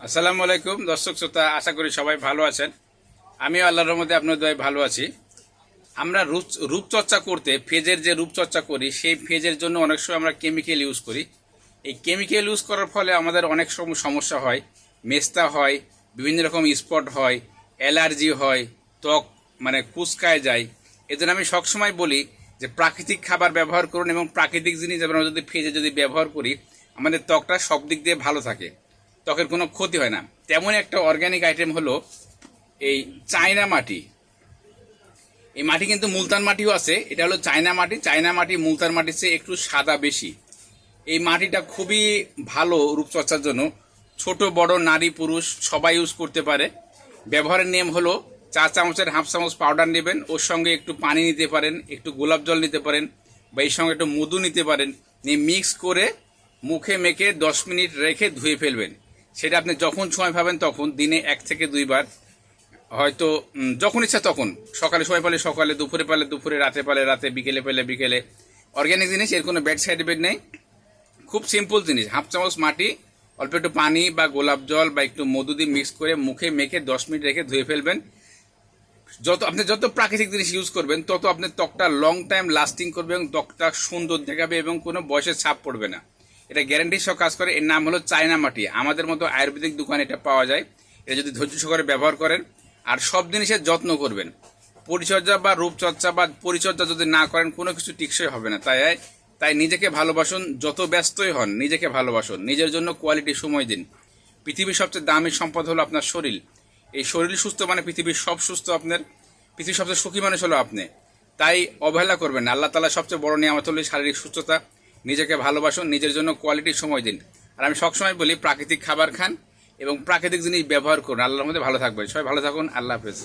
আসসালামু আলাইকুম দর্শক শ্রোতা, আশা করি সবাই ভালো আছেন। আমিও আল্লাহর রহমতে আপনার দয়ায় ভালো আছি। আমরা রূপচর্চা করতে ফেজের যে রূপচর্চা করি সেই ফেজের জন্য অনেক সময় আমরা কেমিক্যাল ইউজ করি। এই কেমিক্যাল ইউজ করার ফলে আমাদের অনেক সময় সমস্যা হয়, মেস্তা হয়, বিভিন্ন রকম স্পট হয়, অ্যালার্জি হয়, ত্বক কুচকায় যায়। এজন্য আমি সবসময় বলি যে প্রাকৃতিক খাবার ব্যবহার করুন এবং প্রাকৃতিক জিনিস আমরা যদি ফেজে যদি ব্যবহার করি আমাদের ত্বকটা সব দিক দিয়ে ভালো থাকে, ত্বকের কোনো ক্ষতি হয় না। তেমন একটা অর্গ্যানিক আইটেম হলো এই চায়না মাটি। এই মাটি কিন্তু মুলতান মাটিও আছে, এটা হলো চায়না মাটি। চায়না মাটি মুলতান মাটির চেয়ে একটু সাদা বেশি। এই মাটিটা খুবই ভালো রূপচর্চার জন্য, ছোট বড় নারী পুরুষ সবাই ইউজ করতে পারে। ব্যবহারের নিয়ম হলো 4 চামচের হাফ চামচ পাউডার নেবেন, ওর সঙ্গে একটু পানি নিতে পারেন, একটু গোলাপ জল নিতে পারেন, বা এর সঙ্গে একটু মধু নিতে পারেন, নিয়ে মিক্স করে মুখে মেখে 10 মিনিট রেখে ধুয়ে ফেলবেন। সেটা আপনি যখন সময় পাবেন তখন দিনে 1 থেকে 2 বার, হয়তো যখন ইচ্ছা তখন, সকালে সময় পেলে সকালে, দুপুরে পেলে দুপুরে, রাতে পেলে রাতে, বিকেলে পেলে বিকেলে। অর্গ্যানিক জিনিস, এর কোনো ব্যাড সাইড এফেক্ট নেই, খুব সিম্পল জিনিস। হাফ চামচ মাটি, অল্প একটু পানি বা গোলাপ জল বা একটু মধু দিয়ে মিক্স করে মুখে মেখে 10 মিনিট রেখে ধুয়ে ফেলবেন। যত প্রাকৃতিক জিনিস ইউজ করবেন তত আপনার ত্বকটা লং টাইম লাস্টিং করবে এবং ত্বকটা সুন্দর দেখাবে এবং কোনো বয়সের ছাপ পড়বে না। এটা গ্যারান্টি সহ কাজ করে। এর নাম হলো চায়না মাটি। আমাদের মতো আয়ুর্বেদিক দোকানে এটা পাওয়া যায়। এটা যদি ধৈর্য সহকারে ব্যবহার করেন আর সব জিনিসের যত্ন করবেন, পরিচর্যা বা রূপচর্চা বা পরিচর্যা যদি না করেন কোনো কিছু টিকসই হবে না। তাই নিজেকে ভালোবাসুন, যত ব্যস্তই হন নিজেকে ভালোবাসুন, নিজের জন্য কোয়ালিটি সময় দিন। পৃথিবীর সবচেয়ে দামি সম্পদ হলো আপনার শরীর। এই শরীর সুস্থ মানে পৃথিবীর সব সুস্থ। পৃথিবীর সবচেয়ে সুখী মানুষ হলো আপনি। তাই অবহেলা করবেন না। আল্লাহ তাআলা সবচেয়ে বড় নিয়ামত হলো শারীরিক সুস্থতা। নিজেকে ভালোবাসুন, নিজের জন্য কোয়ালিটি সময় দিন। আর আমি সবসময় বলি প্রাকৃতিক খাবার খান এবং প্রাকৃতিক জিনিস ব্যবহার করুন। আল্লাহর মধ্যে ভালো থাকবেন। সবাই ভালো থাকুন। আল্লাহ হাফেজ।